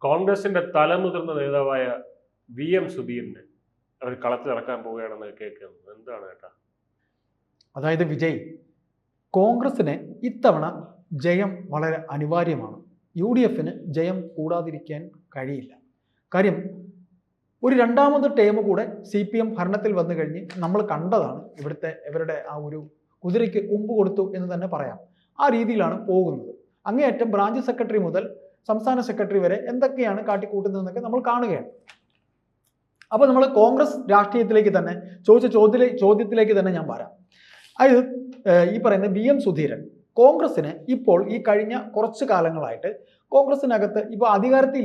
കോൺഗ്രസിന്റെ തലമുതിർന്ന നേതാവായ VM സുധീരനെ അവർ കളത്തിലിറക്കാൻ പോവുകയാണെന്ന് കേൾക്കുന്നത് എന്താണ് ഏട്ടാ? അതായത് വിജയ്, കോൺഗ്രസിന് ഇത്തവണ ജയം വളരെ അനിവാര്യമാണ്. UDF ജയം കൂടാതിരിക്കാൻ കഴിയില്ല. കാര്യം, ഒരു രണ്ടാമത് ടേം കൂടെ CPM ഭരണത്തിൽ വന്നു കഴിഞ്ഞ് നമ്മൾ കണ്ടതാണ്. ഇവരുടെ ആ ഒരു കുതിരയ്ക്ക് കൊമ്പ് കൊടുത്തു എന്ന് തന്നെ പറയാം. ആ രീതിയിലാണ് പോകുന്നത്. അങ്ങേയറ്റം ബ്രാഞ്ച് സെക്രട്ടറി മുതൽ സംസ്ഥാന സെക്രട്ടറി വരെ എന്തൊക്കെയാണ് കാട്ടിക്കൂട്ടുന്നതെന്നൊക്കെ നമ്മൾ കാണുകയാണ്. അപ്പോൾ നമ്മൾ കോൺഗ്രസ് രാഷ്ട്രീയത്തിലേക്ക് തന്നെ ചോദ്യത്തിലേക്ക് തന്നെ ഞാൻ വരാം. അതായത് ഈ പറയുന്ന VM സുധീരൻ കോൺഗ്രസിന് ഇപ്പോൾ ഈ കഴിഞ്ഞ കുറച്ച് കാലങ്ങളായിട്ട് കോൺഗ്രസിനകത്ത് ഇപ്പോൾ അധികാരത്തിൽ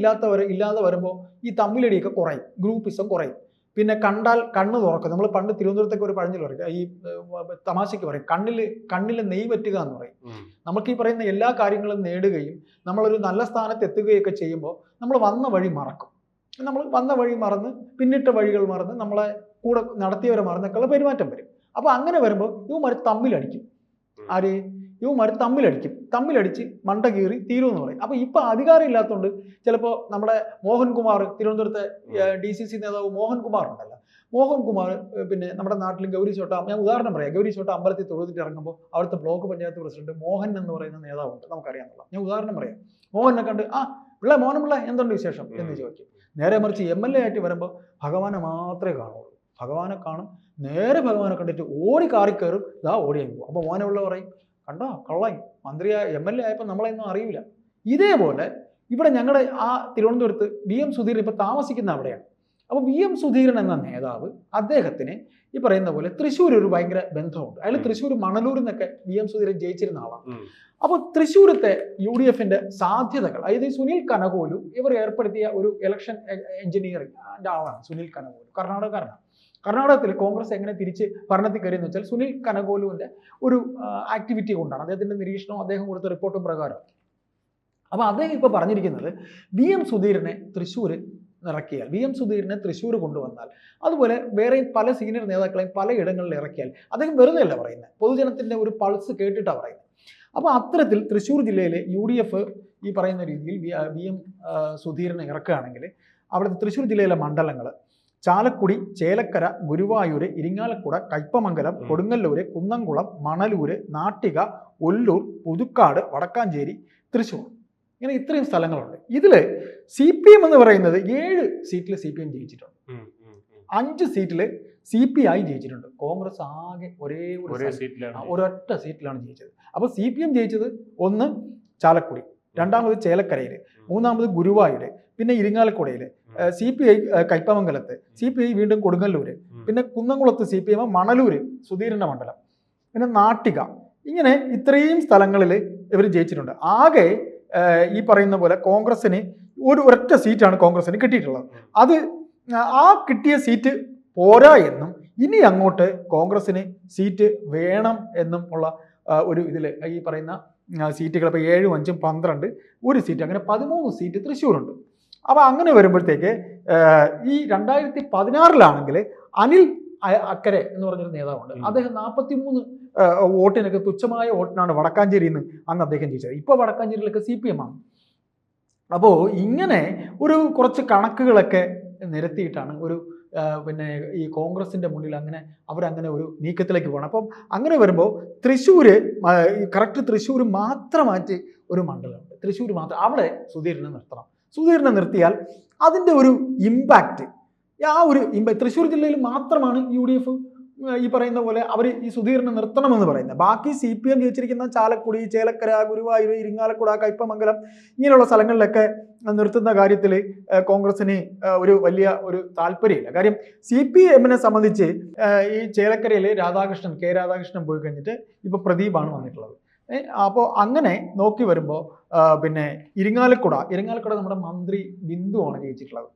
ഇല്ലാതെ വരുമ്പോൾ ഈ തമ്മിലടിയൊക്കെ കുറയും, ഗ്രൂപ്പിസം കുറയും. പിന്നെ കണ്ടാൽ കണ്ണ് തുറക്കും. നമ്മൾ പണ്ട് തിരുവനന്തപുരത്തൊക്കെ ഒരു പഴഞ്ചൊല്ല് പറയും, ഈ തമാശയ്ക്ക് പറയും, കണ്ണിൽ നെയ് പറ്റുക എന്ന് പറയും. നമുക്ക് ഈ പറയുന്ന എല്ലാ കാര്യങ്ങളും നേടുകയും നമ്മളൊരു നല്ല സ്ഥാനത്ത് എത്തുകയൊക്കെ ചെയ്യുമ്പോൾ നമ്മൾ വന്ന വഴി മറക്കും. നമ്മൾ വന്ന വഴി മറന്ന്, പിന്നിട്ട വഴികൾ മറന്ന്, നമ്മളെ കൂടെ നടത്തിയവരെ മറന്നൊക്കെയുള്ള പെരുമാറ്റം വരും. അപ്പോൾ അങ്ങനെ വരുമ്പോൾ ഇവന്മാർ തമ്മിലടിക്കും. ഇവന്മാർ തമ്മിലടിച്ച് മണ്ട കീറി തീരുമെന്ന് പറയും. അപ്പോൾ ഇപ്പം അധികാരം ഇല്ലാത്തതുകൊണ്ട് ചിലപ്പോൾ നമ്മുടെ മോഹൻകുമാർ, തിരുവനന്തപുരത്തെ DCC നേതാവ് മോഹൻകുമാർ ഉണ്ടല്ലോ, മോഹൻകുമാർ പിന്നെ നമ്മുടെ നാട്ടിൽ ഗൗരിച്ചോട്ട, ഞാൻ ഉദാഹരണം പറയാം, ഗൗരിച്ചോട്ട അമ്പലത്തിൽ തൊഴുതിട്ട് ഇറങ്ങുമ്പോൾ അവിടുത്തെ ബ്ലോക്ക് പഞ്ചായത്ത് പ്രസിഡന്റ് മോഹൻ എന്ന് പറയുന്ന നേതാവുണ്ട്, നമുക്കറിയാമെന്നുള്ള. ഞാൻ ഉദാഹരണം പറയാം. മോഹനെ കണ്ട് മോഹൻ എന്തുണ്ട് വിശേഷം എന്ന് ചോദിക്കും. നേരെ മറിച്ച് MLA ആയിട്ട് വരുമ്പോൾ ഭഗവാനെ മാത്രമേ കാണുള്ളൂ. ഭഗവാനെ കാണും, നേരെ ഭഗവാനെ കണ്ടിട്ട് ഓടി കാറി കയറും, ഓടിയാൽ പോകും. അപ്പോൾ മോനുള്ള പറയും, കണ്ടോ കള്ളായി, MLA ആയപ്പോൾ നമ്മളെയൊന്നും അറിയില്ല. ഇതേപോലെ ഇവിടെ ഞങ്ങളുടെ ആ തിരുവനന്തപുരത്ത് VM സുധീരൻ ഇപ്പോൾ താമസിക്കുന്ന അവിടെയാണ്. അപ്പോൾ VM സുധീരൻ എന്ന നേതാവ്, അദ്ദേഹത്തിന് ഈ പറയുന്ന പോലെ തൃശ്ശൂർ ഒരു ഭയങ്കര ബന്ധമുണ്ട്. അയാൾ തൃശ്ശൂർ മണലൂരിൽ നിന്നൊക്കെ VM സുധീരൻ ജയിച്ചിരുന്ന ആളാണ്. അപ്പോൾ തൃശ്ശൂരത്തെ UDFന്റെ സാധ്യതകൾ, അതായത് സുനിൽ കനകോലു ഇവർ ഏർപ്പെടുത്തിയ ഒരു ഇലക്ഷൻ എഞ്ചിനീയറിംഗ് ആളാണ് സുനിൽ കനകോലു, കർണാടകക്കാരനാണ്. കർണാടകത്തിൽ കോൺഗ്രസ് എങ്ങനെ തിരിച്ച് ഭരണത്തിൽ കയറിയെന്ന് വെച്ചാൽ സുനിൽ കനകോലുവിൻ്റെ ഒരു ആക്ടിവിറ്റി കൊണ്ടാണ്, അദ്ദേഹത്തിൻ്റെ നിരീക്ഷണവും അദ്ദേഹം കൊടുത്ത റിപ്പോർട്ടും പ്രകാരം. അപ്പോൾ അദ്ദേഹം ഇപ്പോൾ പറഞ്ഞിരിക്കുന്നത് VM സുധീരനെ തൃശ്ശൂർ ഇറക്കിയാൽ, VM സുധീരനെ തൃശ്ശൂർ കൊണ്ടുവന്നാൽ, അതുപോലെ വേറെ പല സീനിയർ നേതാക്കളെയും പലയിടങ്ങളിൽ ഇറക്കിയാൽ, അദ്ദേഹം വെറുതെ അല്ല പറയുന്നത്, പൊതുജനത്തിൻ്റെ ഒരു പൾസ് കേട്ടിട്ടാണ് പറയുന്നത്. അപ്പോൾ അത്തരത്തിൽ തൃശ്ശൂർ ജില്ലയിലെ UDF ഈ പറയുന്ന രീതിയിൽ VM സുധീരനെ ഇറക്കുകയാണെങ്കിൽ അവിടുത്തെ തൃശ്ശൂർ ജില്ലയിലെ മണ്ഡലങ്ങൾ ചാലക്കുടി, ചേലക്കര, ഗുരുവായൂർ, ഇരിങ്ങാലക്കുട, കയ്പമംഗലം, കൊടുങ്ങല്ലൂര്, കുന്നംകുളം, മണലൂര്, നാട്ടിക, ഒല്ലൂർ, പുതുക്കാട്, വടക്കാഞ്ചേരി, തൃശ്ശൂർ, ഇങ്ങനെ ഇത്രയും സ്ഥലങ്ങളുണ്ട്. ഇതിൽ CPM എന്ന് പറയുന്നത് 7 സീറ്റിൽ CPM ജയിച്ചിട്ടുണ്ട്, 5 സീറ്റിൽ CPI ജയിച്ചിട്ടുണ്ട്. കോൺഗ്രസ് ആകെ ഒരൊറ്റ സീറ്റിലാണ് ജയിച്ചത്. അപ്പോൾ CPM ജയിച്ചത് ഒന്ന് ചാലക്കുടി, രണ്ടാമത് ചേലക്കരയിൽ, മൂന്നാമത് ഗുരുവായൂർ, പിന്നെ ഇരിങ്ങാലക്കുടയിൽ, CPI കയ്പമംഗലത്ത്, CPI വീണ്ടും കൊടുങ്ങല്ലൂര്, പിന്നെ കുന്നംകുളത്ത് CPM, മണലൂര് സുധീരന്റെ മണ്ഡലം, പിന്നെ നാട്ടിക, ഇങ്ങനെ ഇത്രയും സ്ഥലങ്ങളിൽ ഇവർ ജയിച്ചിട്ടുണ്ട്. ആകെ ഈ പറയുന്ന പോലെ കോൺഗ്രസിന് ഒരൊറ്റ സീറ്റാണ് കോൺഗ്രസിന് കിട്ടിയിട്ടുള്ളത്. അത് ആ കിട്ടിയ സീറ്റ് പോരാ എന്നും ഇനി അങ്ങോട്ട് കോൺഗ്രസിന് സീറ്റ് വേണം എന്നും ഉള്ള ഒരു ഇതിൽ ഈ പറയുന്ന സീറ്റുകൾ ഇപ്പോൾ 7, 5, 12 ഒരു സീറ്റ്, അങ്ങനെ 13 സീറ്റ് തൃശ്ശൂരുണ്ട്. അപ്പോൾ അങ്ങനെ വരുമ്പോഴത്തേക്ക് ഈ 2016 അനിൽ അക്കരെ എന്ന് പറഞ്ഞൊരു നേതാവുണ്ട്. അദ്ദേഹം 43 വോട്ടിനൊക്കെ, തുച്ഛമായ വോട്ടിനാണ് വടക്കാഞ്ചേരിയിൽ നിന്ന് അന്ന് അദ്ദേഹം ജയിച്ചത്. ഇപ്പോൾ വടക്കാഞ്ചേരിയിലൊക്കെ CPM ആണ്. അപ്പോൾ ഇങ്ങനെ കുറച്ച് കണക്കുകളൊക്കെ നിരത്തിയിട്ടാണ് പിന്നെ ഈ കോൺഗ്രസിൻ്റെ മുന്നിൽ അവരങ്ങനെ ഒരു നീക്കത്തിലേക്ക് പോകണം. അപ്പം അങ്ങനെ വരുമ്പോൾ തൃശ്ശൂർ മാത്രമായിട്ട് ഒരു മണ്ഡലമുണ്ട്, തൃശ്ശൂർ മാത്രം, അവിടെ സുധീരനെ നിർത്തണം. സുധീരനെ നിർത്തിയാൽ അതിൻ്റെ ഒരു ഇമ്പാക്റ്റ്, തൃശ്ശൂർ ജില്ലയിൽ മാത്രമാണ് UDF ഈ പറയുന്ന പോലെ അവർ ഈ സുധീരനെ നിർത്തണമെന്ന് പറയുന്നത്. ബാക്കി CPM ജയിച്ചിരിക്കുന്ന ചാലക്കുടി, ചേലക്കര, ഗുരുവായൂർ, ഇരിങ്ങാലക്കുട, കയ്പമംഗലം ഇങ്ങനെയുള്ള സ്ഥലങ്ങളിലൊക്കെ നിർത്തുന്ന കാര്യത്തിൽ കോൺഗ്രസിന് വലിയ താല്പര്യമില്ല. കാര്യം CPM സംബന്ധിച്ച് ഈ ചേലക്കരയിൽ K രാധാകൃഷ്ണൻ പോയി കഴിഞ്ഞിട്ട് ഇപ്പോൾ പ്രദീപാണ് വന്നിട്ടുള്ളത്. അപ്പോൾ അങ്ങനെ നോക്കി വരുമ്പോൾ പിന്നെ ഇരിങ്ങാലക്കുട നമ്മുടെ മന്ത്രി ബിന്ദുവാണ് ജയിച്ചിട്ടുള്ളത്,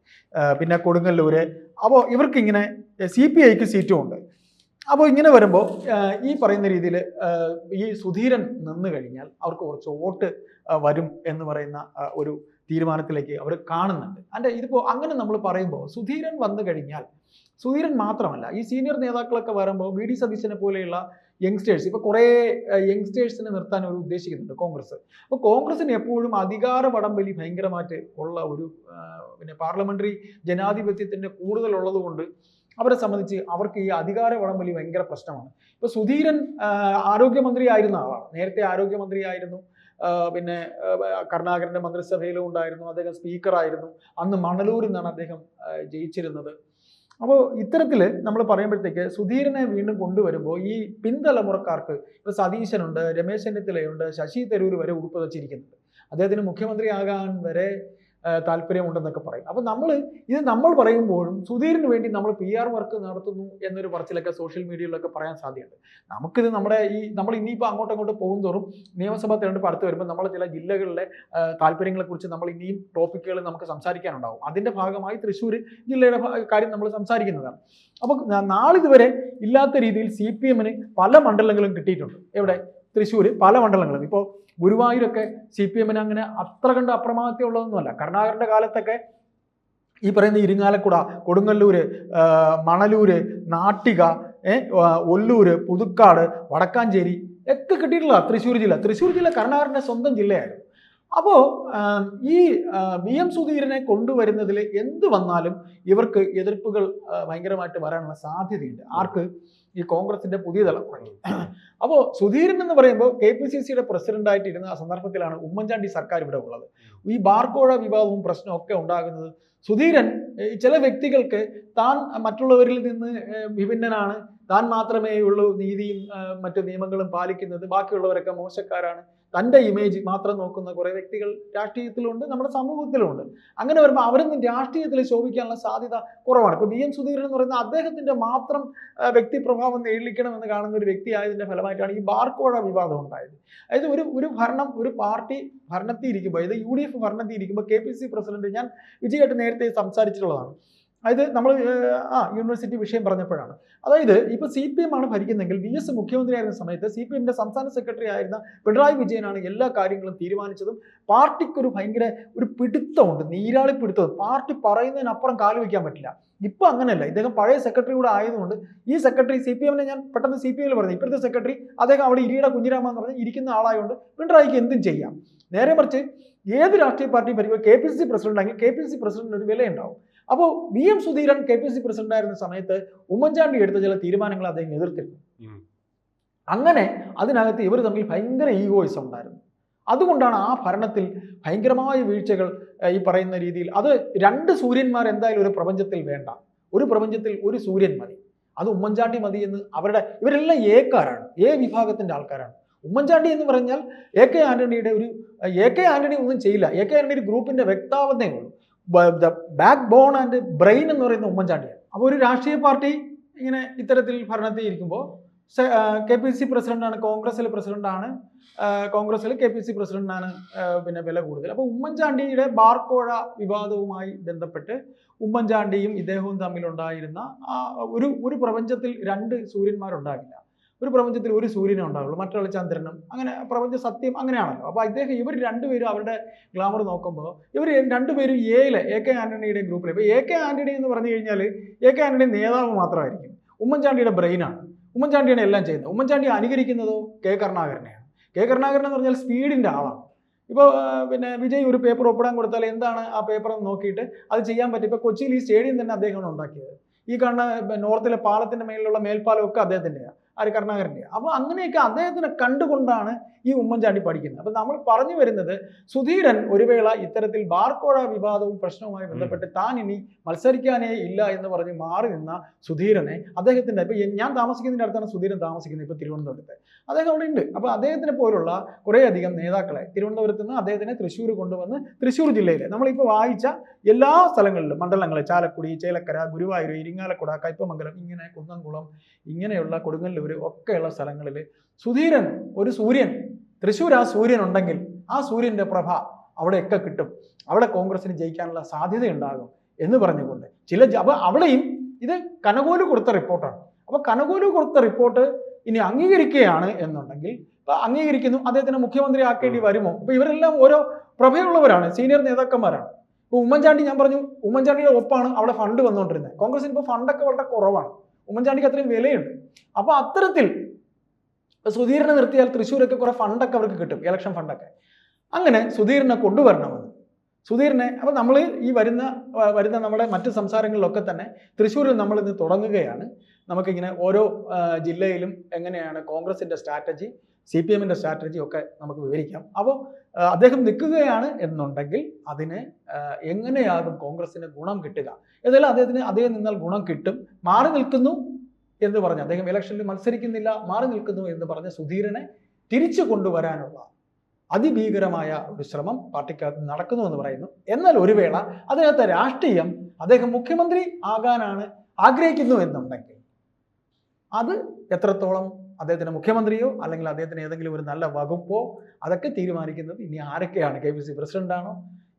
പിന്നെ കൊടുങ്ങല്ലൂര്. അപ്പോൾ ഇവർക്കിങ്ങനെ CPIക്ക് സീറ്റും ഉണ്ട്. അപ്പോൾ ഇങ്ങനെ വരുമ്പോൾ ഈ പറയുന്ന രീതിയിൽ ഈ സുധീരൻ നിന്ന് കഴിഞ്ഞാൽ അവർക്ക് കുറച്ച് വോട്ട് വരും എന്ന് പറയുന്ന ഒരു തീരുമാനത്തിലേക്ക് അവർ കാണുന്നുണ്ട്. ഇതിപ്പോൾ അങ്ങനെ നമ്മൾ പറയുമ്പോൾ സുധീരൻ വന്നു കഴിഞ്ഞാൽ, സുധീരൻ മാത്രമല്ല ഈ സീനിയർ നേതാക്കളൊക്കെ വരുമ്പോൾ VD സതീശനെ പോലെയുള്ള യങ്സ്റ്റേഴ്സ്, ഇപ്പോൾ കുറേ യങ്സ്റ്റേഴ്സിനെ നിർത്താൻ അവർ ഉദ്ദേശിക്കുന്നുണ്ട് കോൺഗ്രസ്. അപ്പോൾ കോൺഗ്രസിന് എപ്പോഴും അധികാര വടംവലി ഭയങ്കരമായിട്ട് ഉള്ള ഒരു പിന്നെ പാർലമെന്ററി ജനാധിപത്യത്തിൻ്റെ കൂടുതലുള്ളത് കൊണ്ട് അവരെ സംബന്ധിച്ച് അവർക്ക് ഈ അധികാര വടംവലി ഭയങ്കര പ്രശ്നമാണ്. ഇപ്പോൾ സുധീരൻ ആരോഗ്യമന്ത്രി ആയിരുന്ന ആളാണ്, നേരത്തെ ആരോഗ്യമന്ത്രിയായിരുന്നു. പിന്നെ കരുണാകരൻ്റെ മന്ത്രിസഭയിലും ഉണ്ടായിരുന്നു, അദ്ദേഹം സ്പീക്കറായിരുന്നു. അന്ന് മണലൂരിൽ നിന്നാണ് അദ്ദേഹം ജയിച്ചിരുന്നത്. അപ്പോൾ ഇത്തരത്തിൽ നമ്മൾ പറയുമ്പോഴത്തേക്ക് സുധീരനെ വീണ്ടും കൊണ്ടുവരുമ്പോൾ ഈ പിൻതലമുറക്കാർക്ക് ഇപ്പോൾ സതീശനുണ്ട്, രമേശ് ചെന്നിത്തലയുണ്ട്, ശശി തരൂർ വരെ ഉടുപ്പ് വച്ചിരിക്കുന്നുണ്ട്. അദ്ദേഹത്തിന് മുഖ്യമന്ത്രിയാകാൻ വരെ താല്പര്യമുണ്ടെന്നൊക്കെ പറയും. അപ്പോൾ നമ്മൾ പറയുമ്പോഴും സുധീറിന് വേണ്ടി നമ്മൾ PR വർക്ക് നടത്തുന്നു എന്നൊരു പറച്ചിലൊക്കെ സോഷ്യൽ മീഡിയയിലൊക്കെ പറയാൻ സാധ്യതയുണ്ട്. നമുക്കിത് നമ്മൾ ഇനിയിപ്പോൾ അങ്ങോട്ടും പോകും തോറും നിയമസഭാ തെരഞ്ഞെടുപ്പ് അടുത്ത് വരുമ്പോൾ നമ്മൾ ചില ജില്ലകളിലെ താല്പര്യങ്ങളെക്കുറിച്ച് നമ്മൾ ഇനിയും ടോപ്പിക്കുകൾ നമുക്ക് സംസാരിക്കാനുണ്ടാവും. അതിൻ്റെ ഭാഗമായി തൃശ്ശൂർ ജില്ലയുടെ കാര്യം നമ്മൾ സംസാരിക്കുന്നതാണ്. അപ്പോൾ നാളിതുവരെ ഇല്ലാത്ത രീതിയിൽ CPM-ന് പല മണ്ഡലങ്ങളും കിട്ടിയിട്ടുണ്ട്. എവിടെ? തൃശ്ശൂർ പല മണ്ഡലങ്ങളും. ഇപ്പോൾ ഗുരുവായൂരൊക്കെ CPM-ന് അങ്ങനെ അത്ര കണ്ട് അപ്രമാദത്യം ഉള്ളതൊന്നുമല്ല. കരുണാകരൻ്റെ കാലത്തൊക്കെ ഈ പറയുന്ന ഇരിങ്ങാലക്കുട, കൊടുങ്ങല്ലൂര്, മണലൂര്, നാട്ടിക, ഒല്ലൂര്, പുതുക്കാട്, വടക്കാഞ്ചേരി ഒക്കെ കിട്ടിയിട്ടുള്ള തൃശ്ശൂർ ജില്ല കരുണാകരൻ്റെ സ്വന്തം ജില്ലയായിരുന്നു. അപ്പോൾ ഈ VM സുധീരനെ കൊണ്ടുവരുന്നതിൽ എന്ത് വന്നാലും ഇവർക്ക് എതിർപ്പുകൾ ഭയങ്കരമായിട്ട് വരാനുള്ള സാധ്യതയുണ്ട്. ആർക്ക്? ഈ കോൺഗ്രസിന്റെ പുതിയ തലമുറയിൽ. അപ്പോൾ സുധീരൻ എന്ന് പറയുമ്പോൾ KPCCയുടെ പ്രസിഡന്റായിട്ടിരുന്ന സന്ദർഭത്തിലാണ് ഉമ്മൻചാണ്ടി സർക്കാർ ഇവിടെ ഉള്ളത്. ഈ ബാർക്കോഴ വിവാദവും പ്രശ്നമൊക്കെ ഉണ്ടാകുന്നത് സുധീരൻ ചില വ്യക്തികൾക്ക് താൻ മറ്റുള്ളവരിൽ നിന്ന് വിഭിന്നനാണ്, താൻ മാത്രമേ ഉള്ളൂ നീതിയും മറ്റു നിയമങ്ങളും പാലിക്കുന്നത്, ബാക്കിയുള്ളവരൊക്കെ മോശക്കാരാണ്, തൻ്റെ ഇമേജ് മാത്രം നോക്കുന്ന കുറേ വ്യക്തികൾ രാഷ്ട്രീയത്തിലുണ്ട്, നമ്മുടെ സമൂഹത്തിലുണ്ട്. അങ്ങനെ വരുമ്പോൾ അവരൊന്നും രാഷ്ട്രീയത്തിൽ ശോഭിക്കാനുള്ള സാധ്യത കുറവാണ്. ഇപ്പോൾ VM സുധീരൻ എന്ന് പറയുന്ന അദ്ദേഹത്തിൻ്റെ മാത്രം വ്യക്തിപ്രഭാവം നേടിക്കണമെന്ന് കാണുന്ന ഒരു വ്യക്തിയായതിൻ്റെ ഫലമായിട്ടാണ് ഈ ബാർക്കോഴ വിവാദം ഉണ്ടായത്. അതായത് ഒരു പാർട്ടി ഭരണത്തിൽ ഇരിക്കുമ്പോൾ, അതായത് UDF ഭരണത്തിൽ ഇരിക്കുമ്പോൾ KPCC പ്രസിഡന്റ്, ഞാൻ വിജയമായിട്ട് നേരത്തെ സംസാരിച്ചിട്ടുള്ളതാണ്, അതായത് നമ്മൾ യൂണിവേഴ്സിറ്റി വിഷയം പറഞ്ഞപ്പോഴാണ്, അതായത് ഇപ്പോൾ CPM ആണ് ഭരിക്കുന്നെങ്കിൽ VS മുഖ്യമന്ത്രിയായിരുന്ന സമയത്ത് CPM-ന്റെ സംസ്ഥാന സെക്രട്ടറി ആയിരുന്ന പിണറായി വിജയനാണ് എല്ലാ കാര്യങ്ങളും തീരുമാനിച്ചതും. പാർട്ടിക്കൊരു ഭയങ്കര ഒരു പിടുത്തമുണ്ട്, നീരാളി പിടുത്തം. പാർട്ടി പറയുന്നതിനപ്പുറം കാല് വയ്ക്കാൻ പറ്റില്ല. ഇപ്പം അങ്ങനെയല്ല. ഇദ്ദേഹം പഴയ സെക്രട്ടറി കൂടെ ആയതുകൊണ്ട് ഈ സെക്രട്ടറി CPM-നെ ഞാൻ പെട്ടെന്ന് CPM-ൽ പറഞ്ഞു, ഇപ്പോഴത്തെ സെക്രട്ടറി അദ്ദേഹം അവിടെ ഇരിയുടെ കുഞ്ഞിരാമ എന്ന് പറഞ്ഞ് ഇരിക്കുന്ന ആളായതുകൊണ്ട് പിണറായിക്ക് എന്തും ചെയ്യാം. നേരെ മറിച്ച് ഏത് രാഷ്ട്രീയ പാർട്ടി ഭരിക്കുമ്പോൾ KPCC പ്രസിഡന്റ് ആണെങ്കിൽ KPCC പ്രസിഡന്റിന് ഒരു വിലയുണ്ടാവും. അപ്പോൾ VM സുധീരൻ KPCC പ്രസിഡന്റ് ആയിരുന്ന സമയത്ത് ഉമ്മൻചാണ്ടി എടുത്ത ചില തീരുമാനങ്ങൾ അദ്ദേഹം എതിർത്തിരുന്നു. അങ്ങനെ അതിനകത്ത് ഇവർ തമ്മിൽ ഭയങ്കര ഈഗോയിസം ഉണ്ടായിരുന്നു. അതുകൊണ്ടാണ് ആ ഭരണത്തിൽ ഭയങ്കരമായ വീഴ്ചകൾ ഈ പറയുന്ന രീതിയിൽ. അത് രണ്ട് സൂര്യന്മാർ എന്തായാലും ഒരു പ്രപഞ്ചത്തിൽ വേണ്ട. ഒരു പ്രപഞ്ചത്തിൽ ഒരു സൂര്യൻ മതി, അത് ഉമ്മൻചാണ്ടി മതി എന്ന് ഇവരെല്ലാം ഏക്കാരാണ്, വിഭാഗത്തിന്റെ ആൾക്കാരാണ്. ഉമ്മൻചാണ്ടി എന്ന് പറഞ്ഞാൽ AK ആന്റണി ഒന്നും ചെയ്യില്ല. AK ആന്റണി ഒരു ഗ്രൂപ്പിന്റെ വ്യക്താവെന്നേ ഉള്ളൂ. ബാക്ക് ബോൺ ആൻഡ് ബ്രെയിൻ എന്ന് പറയുന്ന ഉമ്മൻചാണ്ടിയാണ്. അപ്പോൾ ഒരു രാഷ്ട്രീയ പാർട്ടി ഇങ്ങനെ ഇത്തരത്തിൽ ഭരണത്തിൽ ഇരിക്കുമ്പോൾ KPCC പ്രസിഡന്റാണ്, കോൺഗ്രസിലെ പ്രസിഡന്റാണ്, കോൺഗ്രസിൽ KPCC പ്രസിഡന്റാണ് പിന്നെ വില കൂടുതൽ. അപ്പോൾ ഉമ്മൻചാണ്ടിയുടെ ബാർക്കോഴ വിവാദവുമായി ബന്ധപ്പെട്ട് ഉമ്മൻചാണ്ടിയും ഇദ്ദേഹവും തമ്മിലുണ്ടായിരുന്ന ഒരു പ്രപഞ്ചത്തിൽ രണ്ട് സൂര്യന്മാരുണ്ടാകില്ല. ഒരു പ്രപഞ്ചത്തിൽ ഒരു സൂര്യനെ ഉണ്ടാവുള്ളൂ, മറ്റുള്ള ചന്ദ്രനും. അങ്ങനെ പ്രപഞ്ച സത്യം അങ്ങനെയാണല്ലോ. അപ്പോൾ ഇവർ രണ്ടുപേരും അവരുടെ ഗ്ലാമർ നോക്കുമ്പോൾ ഇവർ രണ്ടുപേരും AK ആന്റണിയുടെ ഗ്രൂപ്പിൽ. ഇപ്പോൾ AK ആന്റണി എന്ന് പറഞ്ഞു കഴിഞ്ഞാൽ AK ആന്റണി നേതാവ് മാത്രമായിരിക്കും, ഉമ്മൻചാണ്ടിയുടെ ബ്രെയിനാണ്, ഉമ്മൻചാണ്ടിയാണ് എല്ലാം ചെയ്യുന്നത്. ഉമ്മൻചാണ്ടി അനുകരിക്കുന്നതോ കരുണാകരനെയാണ്. കരുണാകരൻ എന്ന് പറഞ്ഞാൽ സ്പീഡിൻ്റെ ആളാണ്. ഇപ്പോൾ പിന്നെ വിജയ് ഒരു പേപ്പർ ഒപ്പിടാൻ കൊടുത്താൽ എന്താണ് ആ പേപ്പർ എന്ന് നോക്കിയിട്ട് അത് ചെയ്യാൻ പറ്റും. ഇപ്പോൾ കൊച്ചിയിൽ ഈ സ്റ്റേഡിയം തന്നെ അദ്ദേഹമാണ് ഉണ്ടാക്കിയത്. ഈ കാണുന്ന നോർത്തിലെ പാലത്തിൻ്റെ മേലിലുള്ള മേൽപ്പാലമൊക്കെ അദ്ദേഹത്തിൻ്റെയാണ്, കരുണാകരൻ്റെയാണ്. അപ്പോൾ അങ്ങനെയൊക്കെ അദ്ദേഹത്തിനെ കണ്ടുകൊണ്ടാണ് ഈ ഉമ്മൻചാണ്ടി പഠിക്കുന്നത്. അപ്പോൾ നമ്മൾ പറഞ്ഞു വരുന്നത്, സുധീരൻ ഒരു വേള ഇത്തരത്തിൽ ബാർക്കോഴ വിവാദവും പ്രശ്നവുമായി ബന്ധപ്പെട്ട് താൻ ഇനി മത്സരിക്കാനേ ഇല്ല എന്ന് പറഞ്ഞ് മാറി നിന്ന സുധീരനെ അദ്ദേഹത്തിൻ്റെ, ഇപ്പോൾ ഞാൻ താമസിക്കുന്നതിൻ്റെ അടുത്താണ് സുധീരൻ താമസിക്കുന്നത്, ഇപ്പോൾ തിരുവനന്തപുരത്ത്. അദ്ദേഹം അവിടെ ഉണ്ട്. അപ്പോൾ അദ്ദേഹത്തിനെ പോലുള്ള കുറേയധികം നേതാക്കളെ തിരുവനന്തപുരത്ത് നിന്ന് അദ്ദേഹത്തിനെ തൃശ്ശൂർ കൊണ്ടുവന്ന് തൃശ്ശൂർ ജില്ലയിലെ നമ്മളിപ്പോൾ വായിച്ച എല്ലാ സ്ഥലങ്ങളിലും മണ്ഡലങ്ങൾ, ചാലക്കുടി, ചേലക്കര, ഗുരുവായൂർ, ഇരിങ്ങാലക്കുട, കയ്പമംഗലം, ഇങ്ങനെ കുന്നംകുളം, ഇങ്ങനെയുള്ള കൊടുങ്ങല്ലൂർ ഒക്കെയുള്ള സ്ഥലങ്ങളിൽ സുധീരൻ ഒരു സൂര്യൻ, തൃശ്ശൂർ ആ സൂര്യൻ ഉണ്ടെങ്കിൽ ആ സൂര്യൻ്റെ പ്രഭ അവിടെയൊക്കെ കിട്ടും, അവിടെ കോൺഗ്രസിന് ജയിക്കാനുള്ള സാധ്യതയുണ്ടാകും എന്ന് പറഞ്ഞുകൊണ്ട് അപ്പോൾ അവിടെയും ഇത് കനകോലു കൊടുത്ത റിപ്പോർട്ടാണ്. അപ്പോൾ കനകോലു കൊടുത്ത റിപ്പോർട്ട് ഇനി അംഗീകരിക്കുകയാണ് എന്നുണ്ടെങ്കിൽ അംഗീകരിക്കുന്നു, അദ്ദേഹത്തിന് മുഖ്യമന്ത്രി ആക്കേണ്ടി വരുമോ? അപ്പോൾ ഇവരെല്ലാം ഓരോ പ്രഭയുള്ളവരാണ്, സീനിയർ നേതാക്കന്മാരാണ്. ഇപ്പോൾ ഉമ്മൻചാണ്ടി, ഞാൻ പറഞ്ഞു, ഉമ്മൻചാണ്ടിയുടെ ഒപ്പാണ് അവിടെ ഫണ്ട് വന്നുകൊണ്ടിരുന്നത്. കോൺഗ്രസിന് ഇപ്പോൾ ഫണ്ടൊക്കെ വളരെ കുറവാണ്, ഉമ്മൻചാണ്ടിക്ക് അത്രയും വിലയുണ്ട്. അപ്പോൾ അത്തരത്തിൽ സുധീരനെ നിർത്തിയാൽ തൃശ്ശൂരൊക്കെ കുറെ ഫണ്ടൊക്കെ അവർക്ക് കിട്ടും, ഇലക്ഷൻ ഫണ്ടൊക്കെ. അങ്ങനെ സുധീരനെ കൊണ്ടുവരണമെന്ന്. സുധീരനെ അപ്പോൾ നമ്മൾ ഈ വരുന്ന നമ്മുടെ മറ്റ് സംസാരങ്ങളിലൊക്കെ തന്നെ തൃശ്ശൂരിൽ നമ്മൾ ഇന്ന് തുടങ്ങുകയാണ്. നമുക്കിങ്ങനെ ഓരോ ജില്ലയിലും എങ്ങനെയാണ് കോൺഗ്രസിൻ്റെ സ്ട്രാറ്റജി, CPM-ൻ്റെ സ്ട്രാറ്റജി ഒക്കെ നമുക്ക് വിവരിക്കാം. അപ്പോൾ അദ്ദേഹം നിൽക്കുകയാണ് എന്നുണ്ടെങ്കിൽ അതിന് എങ്ങനെയാകും കോൺഗ്രസിന് ഗുണം കിട്ടുക? ഏതായാലും അദ്ദേഹം നിന്നാൽ ഗുണം കിട്ടും. മാറി നിൽക്കുന്നു എന്ന് പറഞ്ഞ്, അദ്ദേഹം ഇലക്ഷനിൽ മത്സരിക്കുന്നില്ല, മാറി നിൽക്കുന്നു എന്ന് പറഞ്ഞ് സുധീരനെ തിരിച്ചു കൊണ്ടുവരാനുള്ള അതിഭീകരമായ ഒരു ശ്രമം പാർട്ടിക്കകത്ത് നടക്കുന്നു എന്ന് പറയുന്നു. എന്നാൽ ഒരു വേള അദ്ദേഹത്തെ രാഷ്ട്രീയം, അദ്ദേഹം മുഖ്യമന്ത്രി ആകാനാണ് ആഗ്രഹിക്കുന്നു എന്നുണ്ടെങ്കിൽ അത് എത്രത്തോളം അദ്ദേഹത്തിന് മുഖ്യമന്ത്രിയോ അല്ലെങ്കിൽ അദ്ദേഹത്തിന് ഏതെങ്കിലും ഒരു നല്ല വകുപ്പോ അതൊക്കെ തീരുമാനിക്കുന്നത് ഇനി ആരൊക്കെയാണ്? KPCC പ്രസിഡന്റാണോ?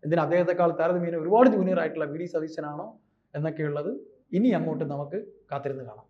എന്തിനാ അദ്ദേഹത്തെക്കാൾ താരതമ്യേന ഒരുപാട് ജൂനിയർ ആയിട്ടുള്ള VD സതീശനാണോ എന്നൊക്കെയുള്ളത് ഇനി അങ്ങോട്ട് നമുക്ക് കാത്തിരുന്ന് കാണാം.